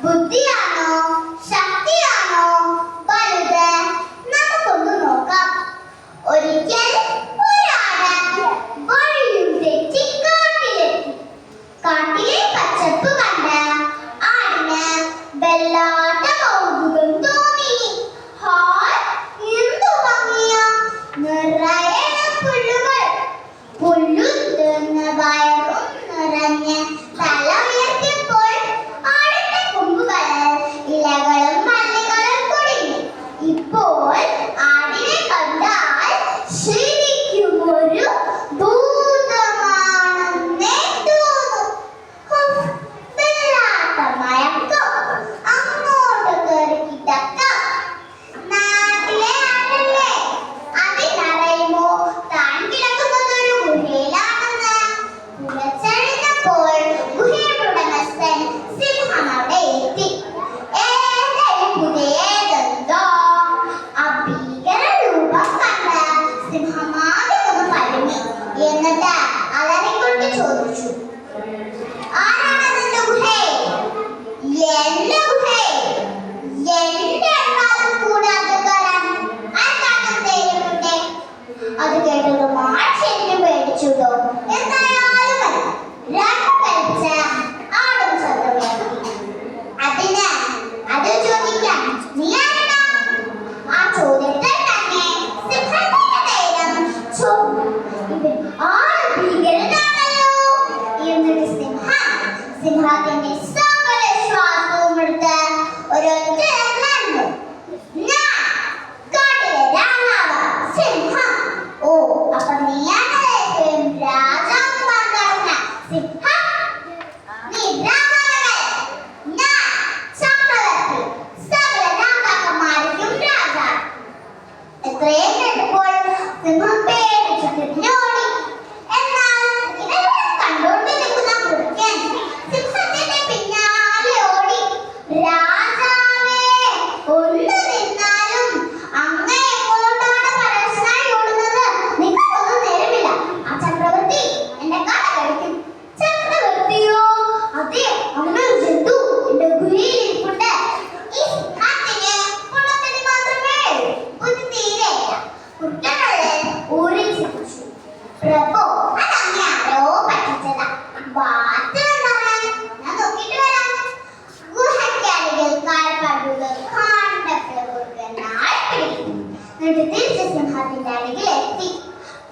ബുദ്ധിയാണോ ശക്തിയാണോ വലുത്? നമുക്കൊന്ന് നോക്കാം. ഒരിക്കൽ ഒരാട് വഴിയും തെറ്റി കാട്ടിലെത്തി. കാട്ടിലെ പച്ചപ്പ് കണ്ട് ആടിന് വല്ലാത്ത കൗതുകം തോന്നി. ഹായ്, എന്തു ഭംഗിയാ! നിറയെ പുല്ലുകൾ. പുല്ലു തിന്ന് വയറും നിറഞ്ഞ് തല ഉയർത്തിയപ്പോൾ ആടിന്റെ കൊമ്പുകളിൽ ഇലകളും മല്ലികളും കുടുങ്ങി. ഇപ്പോൾ ആടിനെ കണ്ടാൽ ശരിക്കും ഒരു ഭൂതമാണെന്നേ തോന്നും. വല്ലാത്ത മയക്കം. അങ്ങോട്ട് കയറി കിടക്കാം. നാട്ടിലെ ആടല്ലേ, അതിനറിയുമോ താൻ കിടക്കുന്നത് ഒരു ഗുഹയിലാണെന്ന്? പുലർച്ചെഴുന്നപ്പോൾ ഗുഹയുടെ ഉടമസ്ഥൻ സിംഹം അവിടെ എത്തി. ഏതൊരു പുതിയതെന്തോ അഭീകര രൂപം കണ്ട് സിംഹം ആദ്യം ഒന്ന് പരുങ്ങി. എന്നിട്ട് അലറിക്കൊണ്ട് ചോദിച്ചു, ആരാണതിന്റെ ഗുഹയിൽ? എന്റെ ഗുഹയിൽ എന്റെ അനുവാദം കൂടാതെ കയറാൻ ആർക്കാണ് ധൈര്യമുണ്ട്? അത് കേട്ടതും ആട് ശരിക്കും പേടിച്ചുട്ടോ. എന്തായാലും മതി. രണ്ടും കൽപ്പിച്ച് ആടും സ്വന്തമാക്കി. അത് ചോദിക്കാൻ നീ ആരാ? ആ ചോദ്യത്തിൽ തന്നെ സിംഹത്തിന്റെ ധൈര്യം ആള് ഭീകരനാണല്ലോ. എന്നിട്ട് സിംഹത്തിന്റെ സകല ശ്വാസവും എടുത്ത് ഒരൊറ്റ നടന്നു. ഞാൻ കാട്ടിലെ രാജാവ് സിംഹം. ഓ, അപ്പൊ നീയാണല്ലേ രാജാവ് പറഞ്ഞ സിംഹം? നീ രാജാവല്ലേ? ഞാൻ ചക്രവർത്തി, സകല രാജാക്കന്മാർക്കും രാജാവ്. എത്രയും കേട്ടപ്പോൾ സിംഹം പേടിച്ചു തിരിഞ്ഞോടി. എന്നാൽ ഇതെല്ലാം കണ്ടോണ്ട് നിൽക്കുന്ന കുറുക്കൻ സിംഹത്തിന്റെ പിന്നാലെ ഓടി. രാജാവേ, ഒന്ന് നിന്നാലും അങ്ങ് എങ്ങോട്ടാണ് പരസ്യമായി ഓടുന്നത്? നിങ്ങൾക്കൊന്നും നേരമില്ല. ആ ചക്രവർത്തി എന്റെ കട കഴിക്കും. ചക്രവർത്തിയോ? അതെ, അങ്ങനെ ഒരു ജന്തു എന്റെ ഗുഹയിൽ ഇരിപ്പുണ്ട്. ഈ സിംഹത്തിന് കുളത്തിന് മാത്രമേ ബുദ്ധി തീരെയില്ല. കുട്ടനുള്ളിൽ ഊരി ചിരിച്ചു. പ്രഭു, അതങ്ങനെ ആരോ പറ്റിച്ചതാ. ബാക്കിയുള്ളവൻ ഞാൻ നോക്കിയിട്ട് വരാം. ഗുഹയ്ക്കരികിൽ കാൽപ്പാടുകൾ കണ്ടപ്പോൾ കുറുക്കൻ ആഴ്പിടിച്ചു. എന്നിട്ട് തിരിച്ച് സിംഹത്തിന്റെ അരികിൽ എത്തി.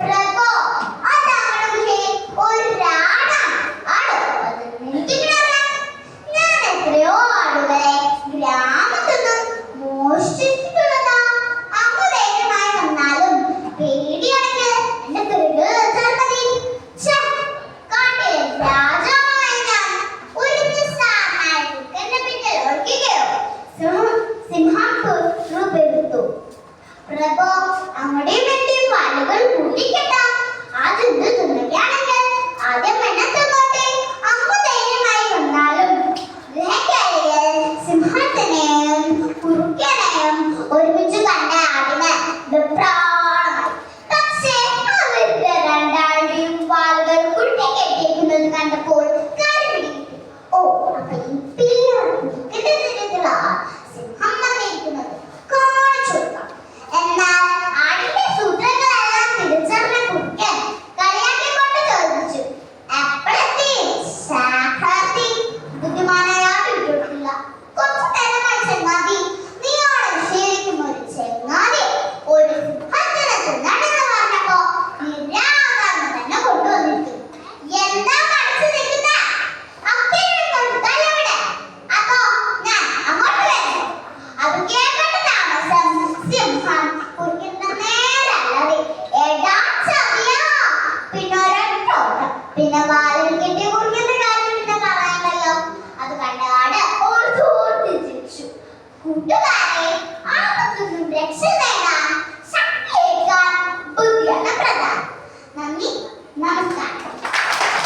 പ്രഭു, അതാണ് ഗുഹയിൽ ഒരാടാണ്. ആടോ? എനിക്കിങ്ങനെ ഞാൻ എത്രയോ ആടുകളെ ഗ്രാമത്തിൽ നിന്നും മോഷ്ടിച്ചിട്ടുള്ളതാ. അങ്ങ് ധൈര്യമായി വന്നാലും പേടിയാണെങ്കിൽ എന്റെ പിറകിൽ വെച്ചാൽ മതി. കാട്ടിലെ രാജാവായ ഞാൻ ഒരു നിസ്സാരനായ കുറുക്കന്റെ പിന്നിൽ ഒളിക്കുകയോ? സിംഹം പെരുത്തു. പ്രഭു, അങ്ങോട്ടും വേണ്ടിയും വാലുകൾ കൂട്ടിക്കെട്ടാം. ആ ജന്തു തിന്നുകയാണെങ്കിൽ ആദ്യം എന്നെ തിന്നോട്ടെ. അങ്ങ് ധൈര്യമായി വന്നാലും ഗുഹയ്ക്കരികിൽ സിംഹത്തിനെയും കുറുക്കനെയും ഒരുമിച്ച് കണ്ട ആടിന് വെപ്രാളമായി. പക്ഷേ അവർക്ക് രണ്ടാളുടെയും വാലുകൾ കൂട്ടിക്കെട്ടിയിരിക്കുന്നത് കണ്ടപ്പോൾ കരപിടിച്ചു. ഓ, അപ്പൊ ഈ കുറുക്കന്റെ നിരത്തിലാ സിംഹം വന്നിരിക്കുന്നത്. കാണിച്ചു കൊടുക്കാം. എന്നാൽ ആടിന്റെ സൂത്രങ്ങളെല്ലാം തിരിച്ചറിഞ്ഞ കുറുക്കൻ കളിയാക്കിക്കൊണ്ട് ചോദിച്ചു, എപ്പോഴെത്തി ചക്രവർത്തി? ബുദ്ധിമാനായ വിട്ടിട്ടില്ല. കുറച്ചു നേരമായി ചങ്ങാതി. നീയാണ് ശരിക്കും ഒരു ചങ്ങാതി. ഒരു സിംഹത്തിനെ തിന്നണമെന്ന് പറഞ്ഞപ്പോ നീ രാജാവിനെ തന്നെ കൊണ്ടുവന്നിരിക്കും. എന്താ കളിച്ചു നിൽക്കുന്ന? അക്കിനെ കൊണ്ട് തലവിടെ. അതോ ഞാൻ അങ്ങോട്ട് വരുന്നു? അത് കേൾക്കേണ്ട താമസം സിംഹം കുറുക്കന്റെ നേരെ അലറി. എടാ ചതിയാ! പിന്നെ ഒരൊറ്റ ഓട്ടം. പിന്നെ